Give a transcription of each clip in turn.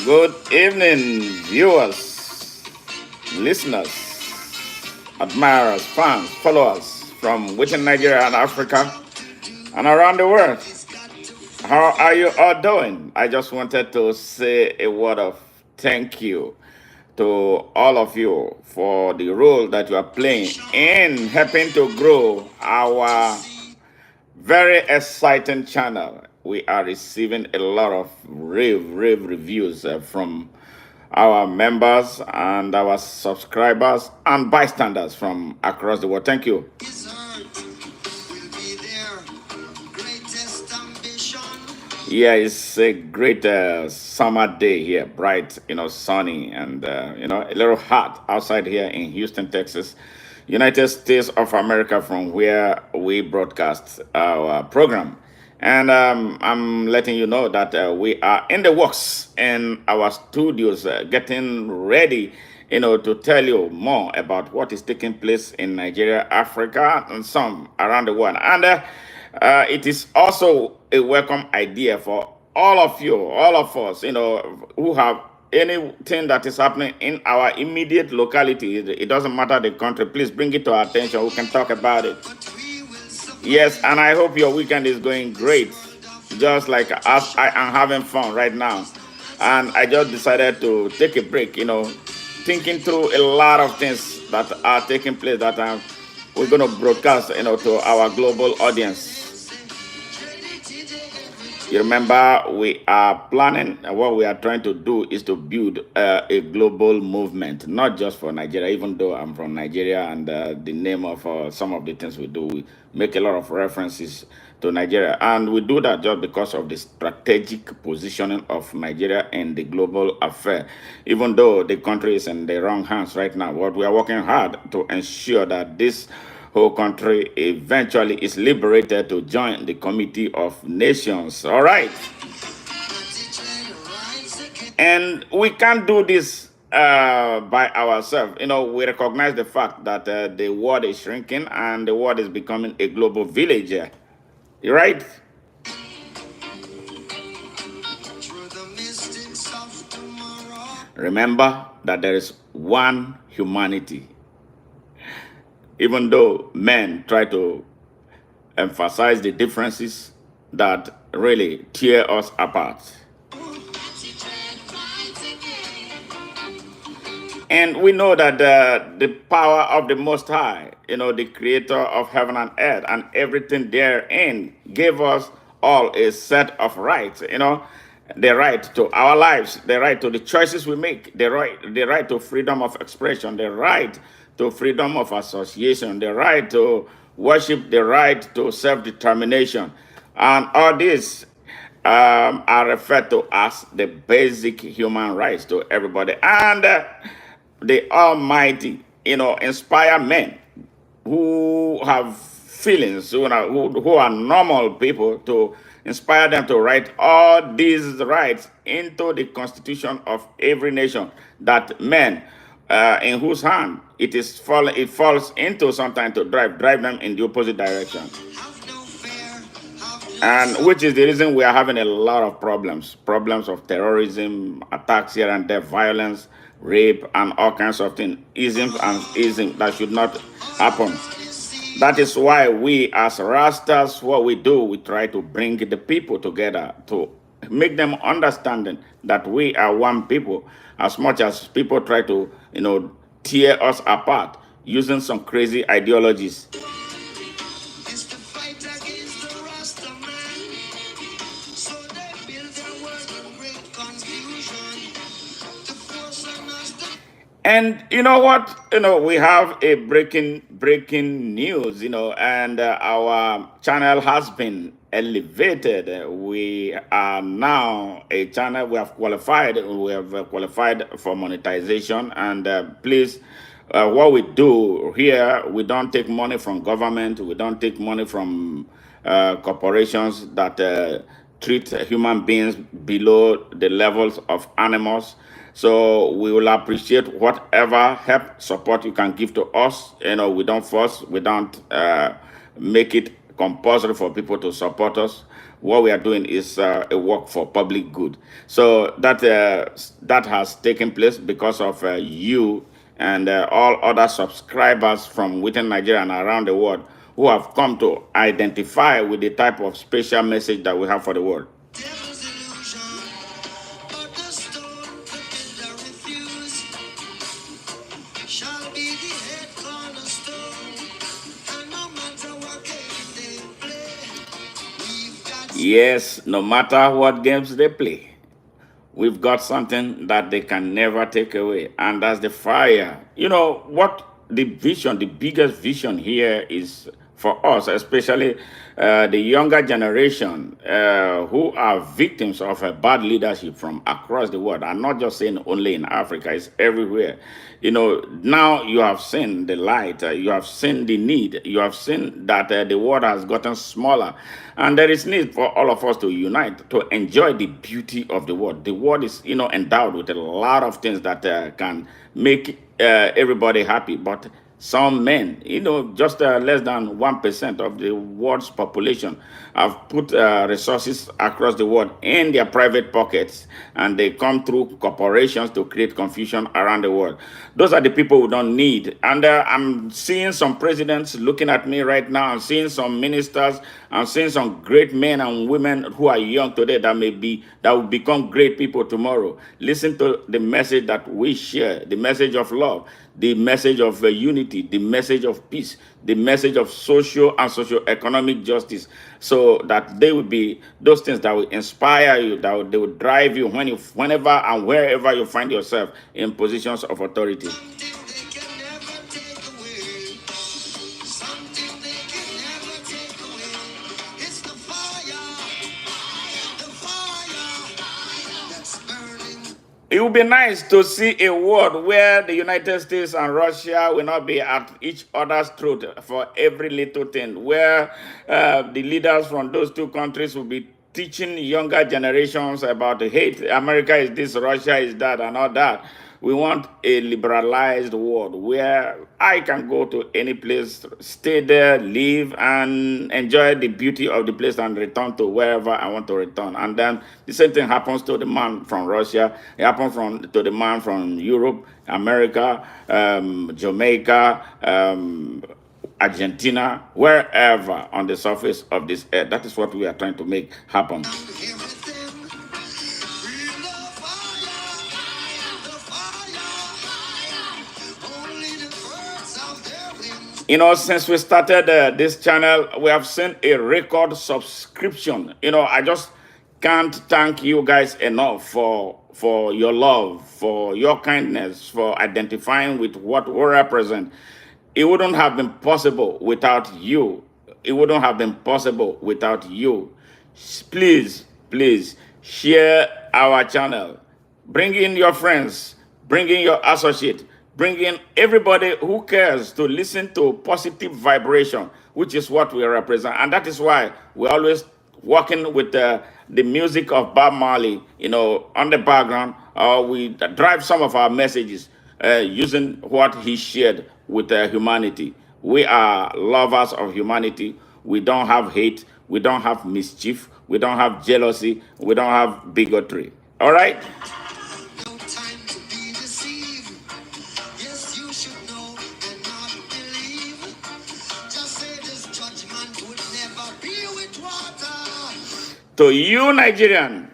Good evening, viewers, listeners, admirers, fans, followers from within Nigeria and Africa and around the world. How are you all doing? I just wanted to say a word of thank you to all of you for the role that you are playing in helping to grow our very exciting channel. We are receiving a lot of rave reviews from our members and our subscribers and bystanders from across the world. Thank you. Yeah, it's a great summer day here, bright, sunny, and a little hot outside here in Houston, Texas, United States of America, from where we broadcast our program. And I'm letting you know that we are in the works in our studios, getting ready, to tell you more about what is taking place in Nigeria, Africa, and some around the world. And it is also a welcome idea for all of you, all of us, who have anything that is happening in our immediate locality. It doesn't matter the country. Please bring it to our attention. We can talk about it. Yes, and I hope your weekend is going great, just like us. I am having fun right now. And I just decided to take a break, thinking through a lot of things that are taking place that we're going to broadcast, to our global audience. You remember, we are planning, and what we are trying to do is to build a global movement, not just for Nigeria, even though I'm from Nigeria, and the name of some of the things we do, we make a lot of references to Nigeria. And we do that just because of the strategic positioning of Nigeria in the global affair. Even though the country is in the wrong hands right now, what we are working hard to ensure that this whole country eventually is liberated to join the Committee of Nations. All right. And we can't do this by ourselves. We recognize the fact that the world is shrinking and the world is becoming a global village. You're right? Remember that there is one humanity. Even though men try to emphasize the differences that really tear us apart. And we know that the power of the Most High, the creator of heaven and earth and everything therein, gave us all a set of rights, the right to our lives, the right to the choices we make, the right to freedom of expression, the right to freedom of association, the right to worship, the right to self-determination. And all these are referred to as the basic human rights to everybody. And the Almighty, inspire men who have feelings, who are normal people, to inspire them to write all these rights into the constitution of every nation, that men in whose hand it falls into, sometimes to drive them in the opposite direction. And which is the reason we are having a lot of problems of terrorism, attacks here and there, violence, rape, and all kinds of things, isms and ism that should not happen. That is why we as Rastas, what we do, we try to bring the people together to make them understanding that we are one people, as much as people try to, tear us apart using some crazy ideologies. And you know what? We have a breaking news. And our channel has been elevated. We are now a channel. We have qualified. We have qualified for monetization. And please, what we do here, we don't take money from government. We don't take money from corporations that treat human beings below the levels of animals. So we will appreciate whatever help, support you can give to us. We don't force, we don't make it compulsory for people to support us. what we are doing is a work for public good. So that has taken place because of you and all other subscribers from within Nigeria and around the world who have come to identify with the type of special message that we have for the world. Devil's illusion, but the stone the builder refused, shall be the head cornerstone, and no matter what game they play, we've got Yes, no matter what games they play, we've got something that they can never take away, and that's the fire. You know what the vision, the biggest vision here is for us, especially the younger generation who are victims of bad leadership from across the world. I'm not just saying only in Africa, it's everywhere. You know, now you have seen the light, you have seen the need, you have seen that the world has gotten smaller, and there is need for all of us to unite to enjoy the beauty of the world. The world is, endowed with a lot of things that can make everybody happy, but some men, just less than 1% of the world's population have put resources across the world in their private pockets, and they come through corporations to create confusion around the world. Those are the people we don't need. And I'm seeing some presidents looking at me right now. I'm seeing some ministers. I'm seeing some great men and women who are young today that will become great people tomorrow. Listen to the message that we share, the message of love, the message of unity, the message of peace, the message of social and socio-economic justice, so that they will be those things that will inspire you, they will drive you whenever and wherever you find yourself in positions of authority. something they can never take away, something they can never take away. It's the fire that's burning. It would be nice to see a world where the United States and Russia will not be at each other's throat for every little thing, where the leaders from those two countries will be teaching younger generations about hate. America is this, Russia is that, and all that. We want a liberalized world where I can go to any place, stay there, live, and enjoy the beauty of the place and return to wherever I want to return. And then the same thing happens to the man from Russia. It happens to the man from Europe, America, Jamaica, Argentina, wherever on the surface of this earth. That is what we are trying to make happen. Everything. Feel the fire, the fire. Only the birds of their wings. Since we started this channel, we have seen a record subscription. I just can't thank you guys enough for your love, for your kindness, for identifying with what we represent. It wouldn't have been possible without you. It wouldn't have been possible without you. Please, please share our channel. Bring in your friends, bring in your associate, bring in everybody who cares to listen to positive vibration, which is what we represent. And that is why we're always working with the music of Bob Marley, on the background. We drive some of our messages using what he shared with humanity. We are lovers of humanity. We don't have hate. We don't have mischief. We don't have jealousy. We don't have bigotry. All right? No time to be deceived. Yes, you should know and not believe. Just say this judgment would never be with water. To you, Nigerian,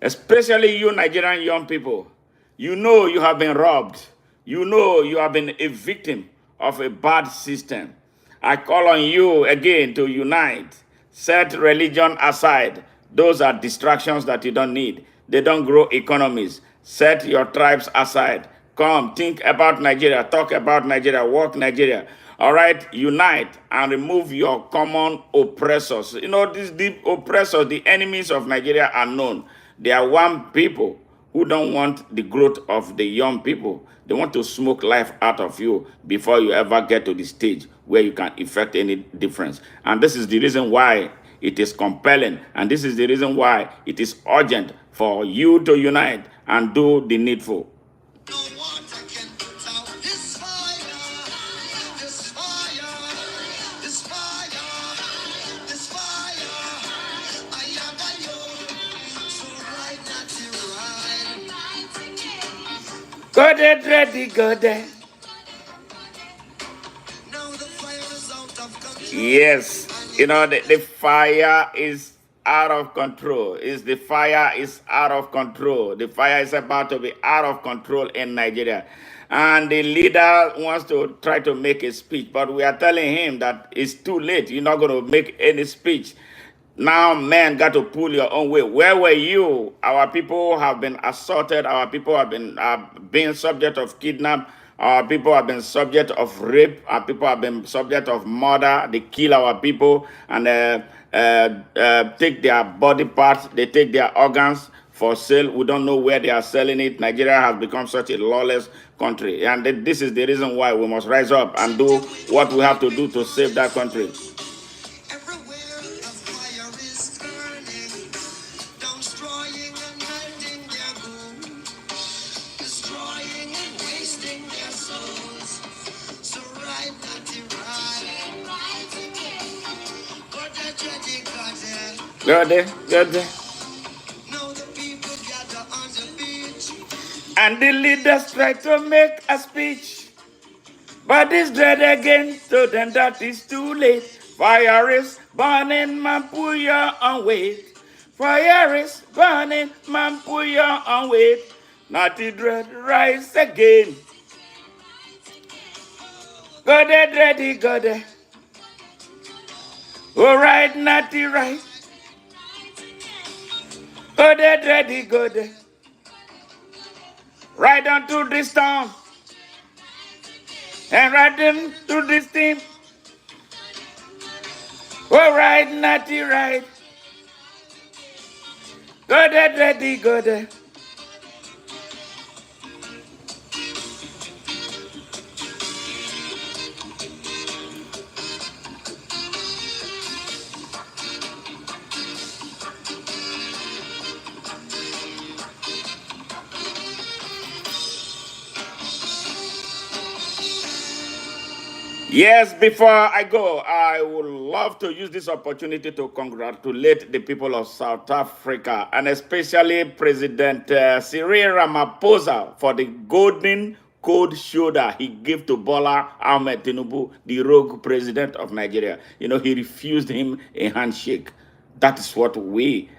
especially you, Nigerian young people, you have been robbed. You have been a victim of a bad system. I call on you again to unite. Set religion aside. Those are distractions that you don't need. They don't grow economies. Set your tribes aside. Come, think about Nigeria, talk about Nigeria, work Nigeria. All right, unite and remove your common oppressors. The oppressors, the enemies of Nigeria are known. They are one people who don't want the growth of the young people. They want to smoke life out of you before you ever get to the stage where you can effect any difference. And this is the reason why it is compelling. And this is the reason why it is urgent for you to unite and do the needful. No water can put out this fire, this fire, this fire, this fire. I am Go there, ready, go there. Now the fire is out of control. Yes, you know the fire is out of control. Is the fire is out of control. The fire is about to be out of control in Nigeria, and the leader wants to try to make a speech, but we are telling him that it's too late. You're not going to make any speech. Now, man, got to pull your own way. Where were you? Our people have been assaulted. Our people have been being subject of kidnap. Our people have been subject of rape. Our people have been subject of murder. They kill our people and take their body parts. They take their organs for sale. We don't know where they are selling it. Nigeria has become such a lawless country, and this is the reason why we must rise up and do what we have to do to save that country. Everywhere a fire is burning, destroying and melting their gold, destroying and wasting their souls. So right, not right, but the judging God there. Go there, go there. Now the people gather on the beach. And the leaders try to make a speech, but it's dread again, so then that is too late. Fire is burning, man, put your on wait. Fire is burning, man, put your on wait. Naughty dread rise again. Go there, dready, go there. All right, naughty right. Go there, dready, go there. Right on to this town. And right into this team. All right, naughty right. Go there, ready, go there. Yes, before I go, I would love to use this opportunity to congratulate the people of South Africa and especially President Cyril Ramaphosa for the golden cold shoulder he gave to Bola Ahmed Tinubu, the rogue president of Nigeria. You know, he refused him a handshake. That is what we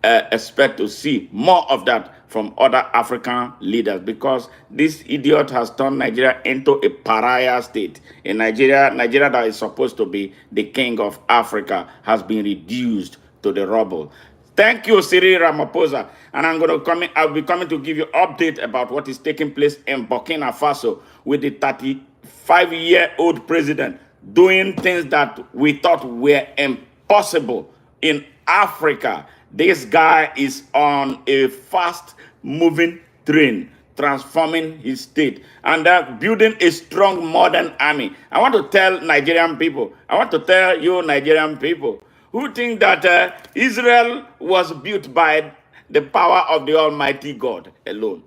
expect to see more of that from other African leaders because this idiot has turned Nigeria into a pariah state. In Nigeria that is supposed to be the king of Africa has been reduced to the rubble. Thank you, Cyril Ramaphosa. And I'll be coming to give you update about what is taking place in Burkina Faso with the 35-year-old president doing things that we thought were impossible in Africa. This guy is on a fast moving train, transforming his state and building a strong modern army. I want to tell Nigerian people, I want to tell you Nigerian people who think that Israel was built by the power of the Almighty God alone.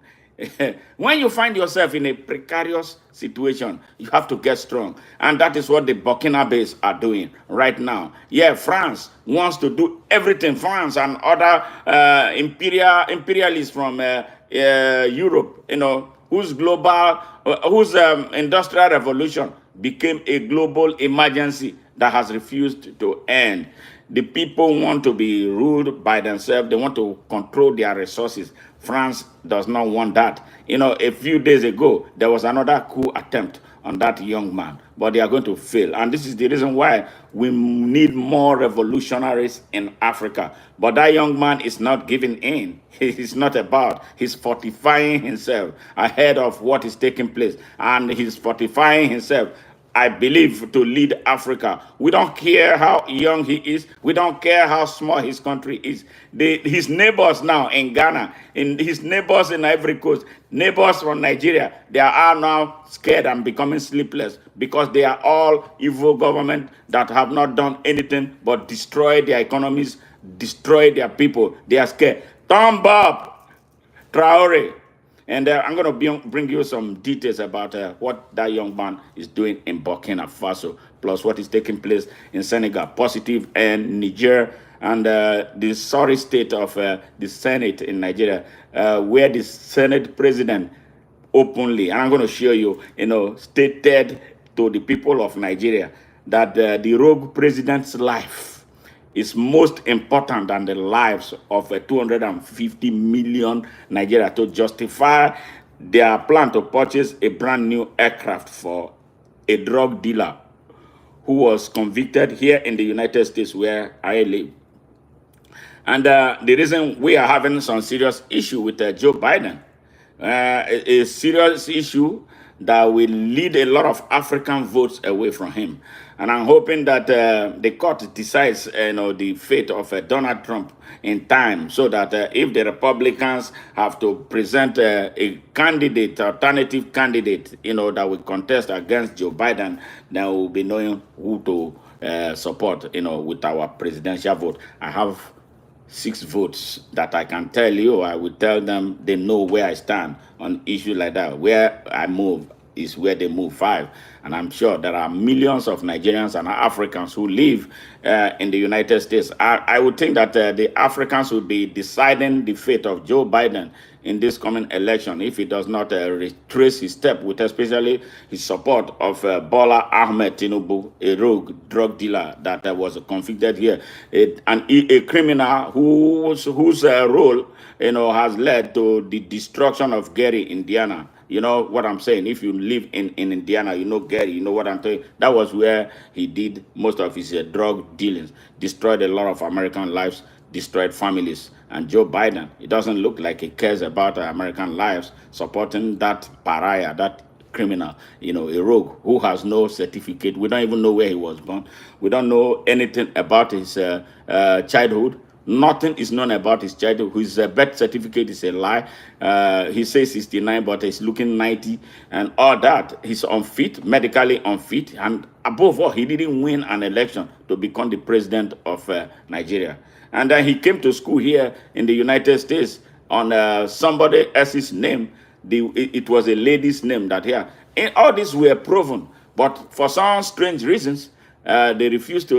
When you find yourself in a precarious situation, you have to get strong. And that is what the Burkinabes are doing right now. Yeah, France wants to do everything. France and other imperialists from Europe, you know, whose industrial revolution became a global emergency that has refused to end. The people want to be ruled by themselves. They want to control their resources. France does not want that. You know, a few days ago, there was another coup attempt on that young man, but they are going to fail. And this is the reason why we need more revolutionaries in Africa. But that young man is not giving in. He's not about. He's fortifying himself ahead of what is taking place. And he's fortifying himself, I believe, to lead Africa. We don't care how young he is. We don't care how small his country is. His neighbors now in Ghana, in his neighbors in Ivory Coast, neighbors from Nigeria, they are now scared and becoming sleepless because they are all evil government that have not done anything but destroy their economies, destroy their people. They are scared. Thumb up, Traore. And I'm going to bring you some details about what that young man is doing in Burkina Faso, plus what is taking place in Senegal, positive, and Niger, and the sorry state of the Senate in Nigeria, where the Senate president openly, and I'm going to show you, stated to the people of Nigeria that the rogue president's life is most important than the lives of 250 million Nigeria to justify their plan to purchase a brand new aircraft for a drug dealer who was convicted here in the United States where I live. And the reason we are having some serious issue with Joe Biden, a serious issue that will lead a lot of African votes away from him. And I'm hoping that the court decides, the fate of Donald Trump in time, so that if the Republicans have to present a candidate, alternative candidate, that will contest against Joe Biden, then we'll be knowing who to support, with our presidential vote. I have 6 votes that I can tell you. I will tell them they know where I stand on issues like that. Where I move is where they move 5. And I'm sure there are millions of Nigerians and Africans who live in the United States. I would think that the Africans would be deciding the fate of Joe Biden in this coming election if he does not retrace his step, with especially his support of Bola Ahmed Tinubu, a rogue drug dealer that was convicted here, a criminal whose role has led to the destruction of Gary, Indiana. You know what I'm saying? If you live in Indiana, you know Gary, you know what I'm saying? That was where he did most of his drug dealings, destroyed a lot of American lives, destroyed families. And Joe Biden, it doesn't look like he cares about American lives, supporting that pariah, that criminal, a rogue who has no certificate. We don't even know where he was born. We don't know anything about his childhood. Nothing is known about his childhood. His birth certificate is a lie. He says 69, but he's looking 90, and all that. He's unfit, medically unfit, and above all, he didn't win an election to become the president of Nigeria. And then he came to school here in the United States on somebody else's name. It was a lady's name that here. And all these were proven, but for some strange reasons, they refused to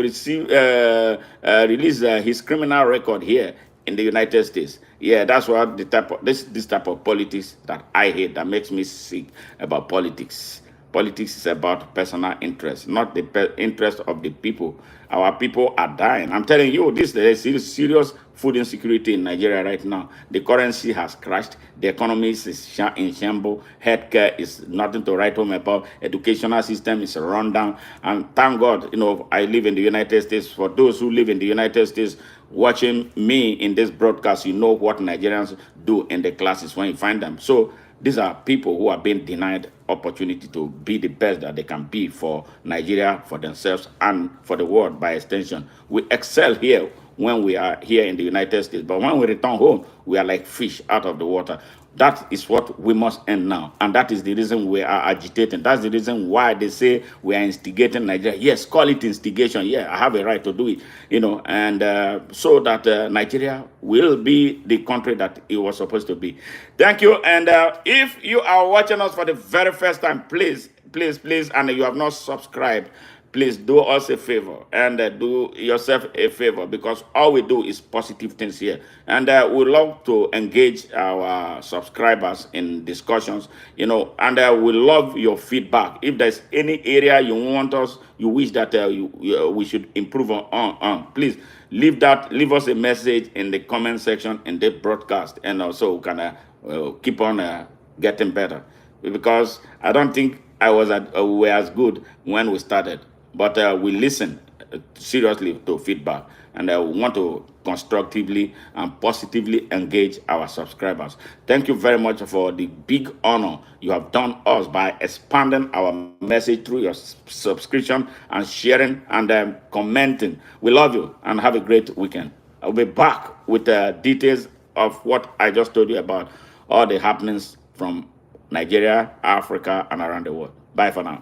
release his criminal record here in the United States. Yeah, that's what the type of this type of politics that I hate, that makes me sick about politics. Politics is about personal interest, not the interest of the people. Our people are dying. I'm telling you, there is serious food insecurity in Nigeria right now. The currency has crashed. The economy is in shambles. Healthcare is nothing to write home about. Educational system is run down. And thank God, I live in the United States. For those who live in the United States, watching me in this broadcast, you know what Nigerians do in the classes when you find them. So these are people who are being denied opportunity to be the best that they can be for Nigeria, for themselves, and for the world by extension. We excel here when we are here in the United States, but when we return home, we are like fish out of the water. That is what we must end now. And that is the reason we are agitating. That's the reason why they say we are instigating Nigeria. Yes, call it instigation. Yeah, I have a right to do it, and so that Nigeria will be the country that it was supposed to be. Thank you. And if you are watching us for the very first time, please, please, please, and you have not subscribed, please do us a favor and do yourself a favor, because all we do is positive things here. And we love to engage our subscribers in discussions, and we love your feedback. If there's any area you want us, you wish that we should improve on, please leave us a message in the comment section in the broadcast, and also we can keep on getting better. Because I don't think we were as good when we started. But we listen seriously to feedback, and we want to constructively and positively engage our subscribers. Thank you very much for the big honor you have done us by expanding our message through your subscription and sharing and commenting. We love you, and have a great weekend. I'll be back with details of what I just told you about all the happenings from Nigeria, Africa, and around the world. Bye for now.